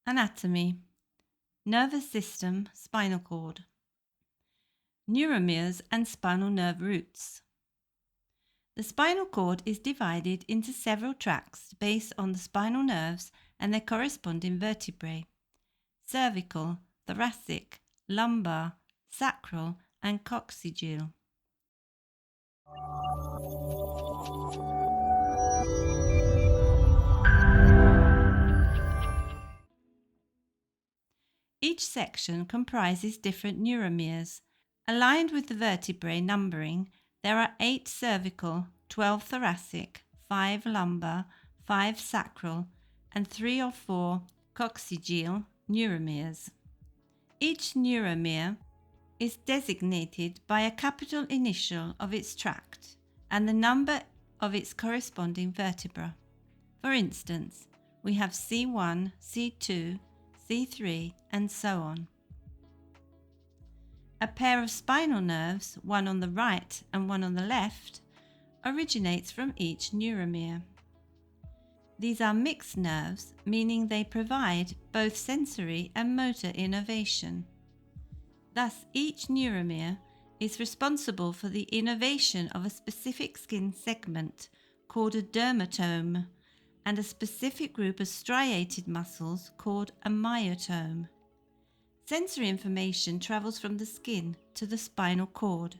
Anatomy. Nervous system, spinal cord. Neuromeres and spinal nerve roots. The spinal cord is divided into several tracts based on the spinal nerves and their corresponding vertebrae: cervical, thoracic, lumbar, sacral, and coccygeal. Each section comprises different neuromeres. Aligned with the vertebrae numbering, there are 8 cervical, 12 thoracic, 5 lumbar, 5 sacral, and 3 or 4 coccygeal neuromeres. Each neuromere is designated by a capital initial of its tract and the number of its corresponding vertebra. For instance, we have C1, C2, C3, and so on. A pair of spinal nerves, one on the right and one on the left, originates from each neuromere. These are mixed nerves, meaning they provide both sensory and motor innervation. Thus, each neuromere is responsible for the innervation of a specific skin segment called a dermatome and a specific group of striated muscles called a myotome. Sensory information travels from the skin to the spinal cord,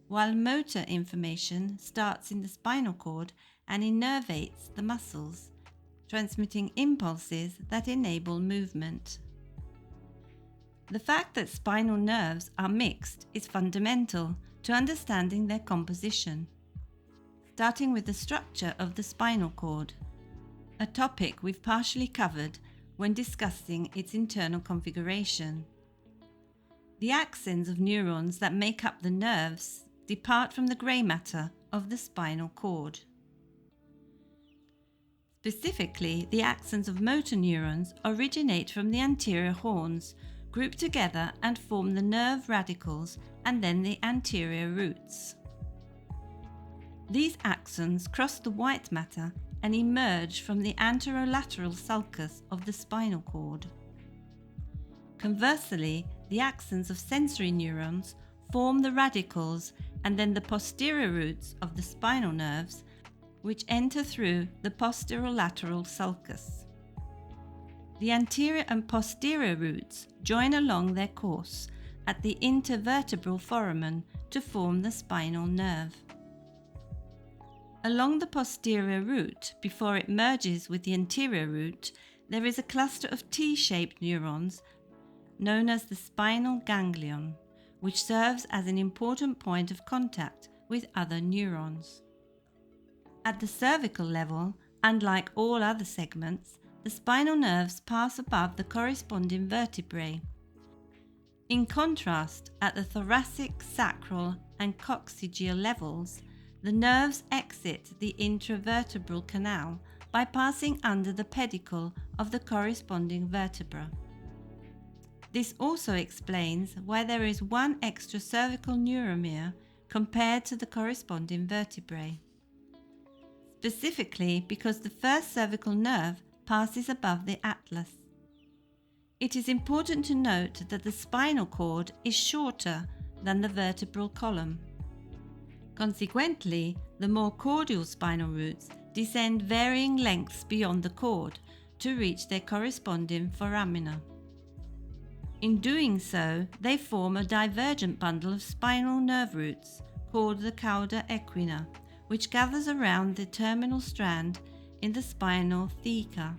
while motor information starts in the spinal cord and innervates the muscles, transmitting impulses that enable movement. The fact that spinal nerves are mixed is fundamental to understanding their composition. Starting with the structure of the spinal cord, a topic we've partially covered when discussing its internal configuration. The axons of neurons that make up the nerves depart from the grey matter of the spinal cord. Specifically, the axons of motor neurons originate from the anterior horns, group together and form the nerve radicals and then the anterior roots. These axons cross the white matter and emerge from the anterolateral sulcus of the spinal cord. Conversely, the axons of sensory neurons form the radicals and then the posterior roots of the spinal nerves, which enter through the posterolateral sulcus. The anterior and posterior roots join along their course at the intervertebral foramen to form the spinal nerve. Along the posterior root, before it merges with the anterior root, there is a cluster of T-shaped neurons known as the spinal ganglion, which serves as an important point of contact with other neurons. At the cervical level, unlike all other segments, the spinal nerves pass above the corresponding vertebrae. In contrast, at the thoracic, sacral, and coccygeal levels, the nerves exit the intravertebral canal by passing under the pedicle of the corresponding vertebra. This also explains why there is one extra cervical neuromere compared to the corresponding vertebrae. Specifically because the first cervical nerve passes above the atlas. It is important to note that the spinal cord is shorter than the vertebral column. Consequently, the more caudal spinal roots descend varying lengths beyond the cord to reach their corresponding foramina. In doing so, they form a divergent bundle of spinal nerve roots called the cauda equina, which gathers around the terminal strand in the spinal theca,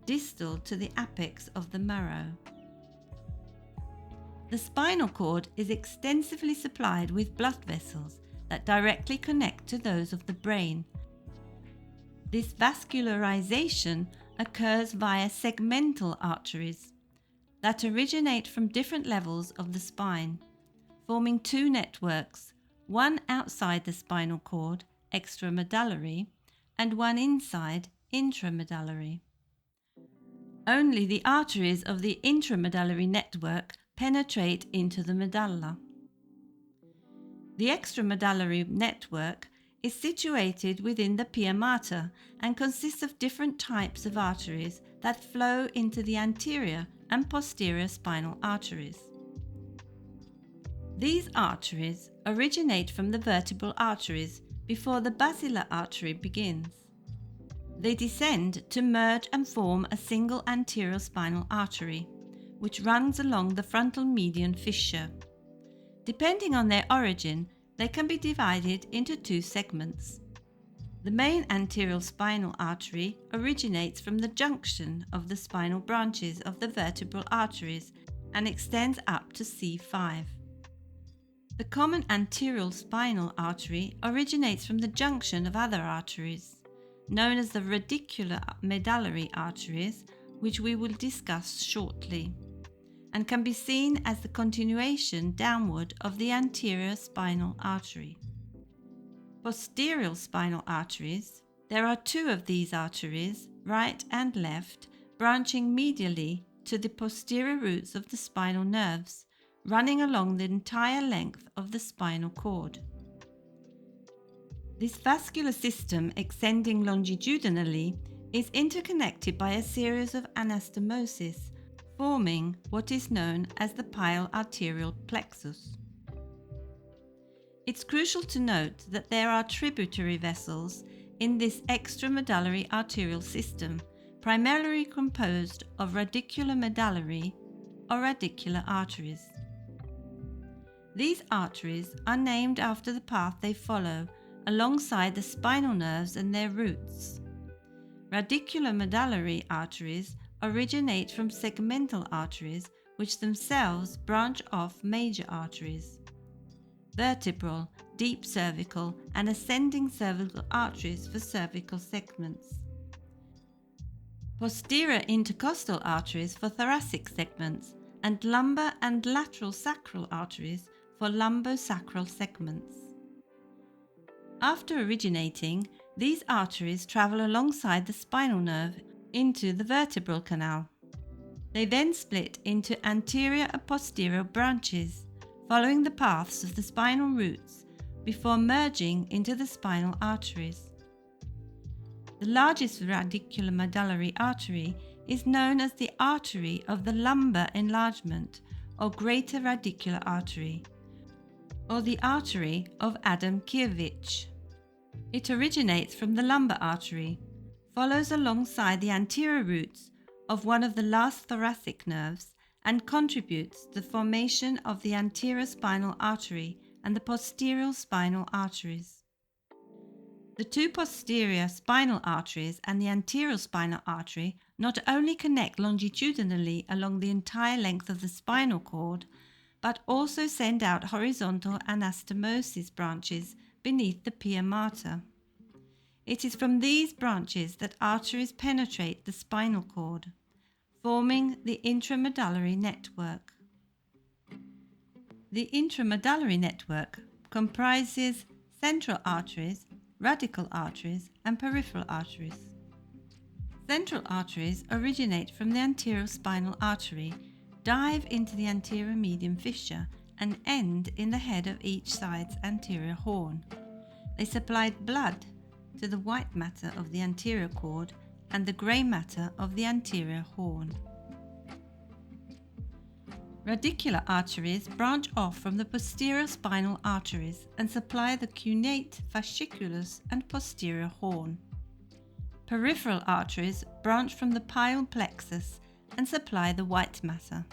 distal to the apex of the marrow. The spinal cord is extensively supplied with blood vessels that directly connect to those of the brain. This vascularization occurs via segmental arteries that originate from different levels of the spine, forming 2 networks, one outside the spinal cord, extramedullary, and one inside, intramedullary. Only the arteries of the intramedullary network penetrate into the medulla. The extramedullary network is situated within the pia mater and consists of different types of arteries that flow into the anterior and posterior spinal arteries. These arteries originate from the vertebral arteries before the basilar artery begins. They descend to merge and form a single anterior spinal artery, which runs along the frontal median fissure. Depending on their origin, they can be divided into two segments. The main anterior spinal artery originates from the junction of the spinal branches of the vertebral arteries and extends up to C5. The common anterior spinal artery originates from the junction of other arteries, known as the radicular medullary arteries, which we will discuss shortly, and can be seen as the continuation downward of the anterior spinal artery. Posterior spinal arteries. There are two of these arteries, right and left, branching medially to the posterior roots of the spinal nerves, running along the entire length of the spinal cord. This vascular system, extending longitudinally, is interconnected by a series of anastomoses, forming what is known as the pile arterial plexus. It's crucial to note that there are tributary vessels in this extramedullary arterial system, primarily composed of radicular medullary or radicular arteries. These arteries are named after the path they follow alongside the spinal nerves and their roots. Radicular medullary arteries originate from segmental arteries, which themselves branch off major arteries. Vertebral, deep cervical, and ascending cervical arteries for cervical segments. Posterior intercostal arteries for thoracic segments, and lumbar and lateral sacral arteries for lumbosacral segments. After originating, these arteries travel alongside the spinal nerve into the vertebral canal. They then split into anterior and posterior branches, following the paths of the spinal roots before merging into the spinal arteries. The largest radicular medullary artery is known as the artery of the lumbar enlargement or greater radicular artery, or the artery of Adam-Kiewicz. It originates from the lumbar artery, follows alongside the anterior roots of one of the last thoracic nerves, and contributes to the formation of the anterior spinal artery and the posterior spinal arteries. The two posterior spinal arteries and the anterior spinal artery not only connect longitudinally along the entire length of the spinal cord, but also send out horizontal anastomosis branches beneath the pia mater. It is from these branches that arteries penetrate the spinal cord, forming the intramedullary network. The intramedullary network comprises central arteries, radical arteries, and peripheral arteries. Central arteries originate from the anterior spinal artery, dive into the anterior median fissure, and end in the head of each side's anterior horn. They supply blood to the white matter of the anterior cord and the grey matter of the anterior horn. Radicular arteries branch off from the posterior spinal arteries and supply the cuneate, fasciculus, and posterior horn. Peripheral arteries branch from the pile plexus and supply the white matter.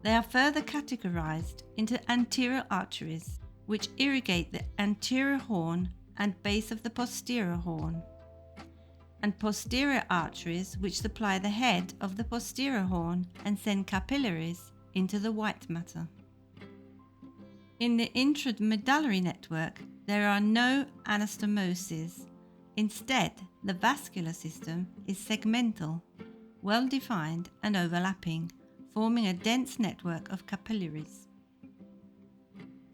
They are further categorized into anterior arteries, which irrigate the anterior horn and base of the posterior horn, and posterior arteries, which supply the head of the posterior horn and send capillaries into the white matter. In the intramedullary network, there are no anastomoses. Instead, the vascular system is segmental, well defined and overlapping, forming a dense network of capillaries.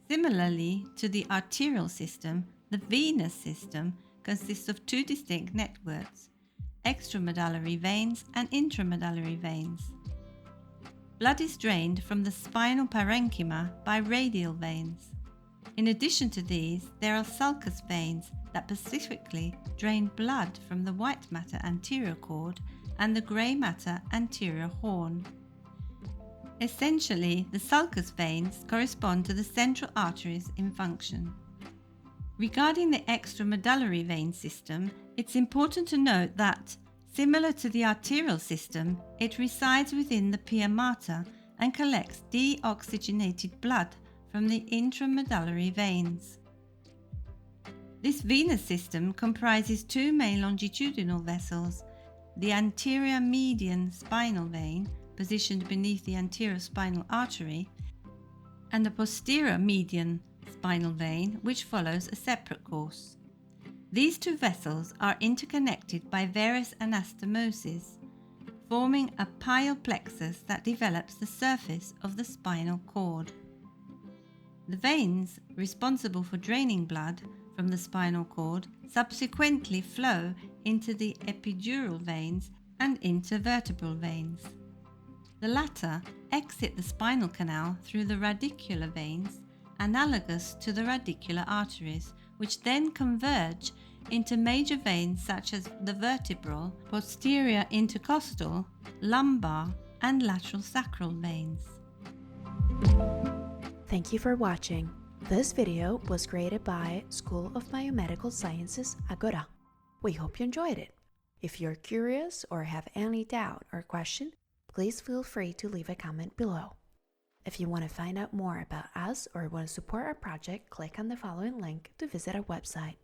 Similarly to the arterial system, the venous system consists of two distinct networks, extramedullary veins and intramedullary veins. Blood is drained from the spinal parenchyma by radial veins. In addition to these, there are sulcus veins that specifically drain blood from the white matter anterior cord and the grey matter anterior horn. Essentially, the sulcus veins correspond to the central arteries in function. Regarding the extramedullary vein system, it's important to note that, similar to the arterial system, it resides within the pia mater and collects deoxygenated blood from the intramedullary veins. This venous system comprises two main longitudinal vessels, the anterior median spinal vein, positioned beneath the anterior spinal artery, and the posterior median spinal vein, which follows a separate course. These two vessels are interconnected by various anastomoses, forming a pyoplexus that develops the surface of the spinal cord. The veins, responsible for draining blood from the spinal cord, subsequently flow into the epidural veins and intervertebral veins. The latter exit the spinal canal through the radicular veins, analogous to the radicular arteries, which then converge into major veins such as the vertebral, posterior intercostal, lumbar, and lateral sacral veins. Thank you for watching. This video was created by School of Biomedical Sciences, Agora. We hope you enjoyed it. If you're curious or have any doubt or question, please feel free to leave a comment below. If you want to find out more about us or want to support our project, click on the following link to visit our website.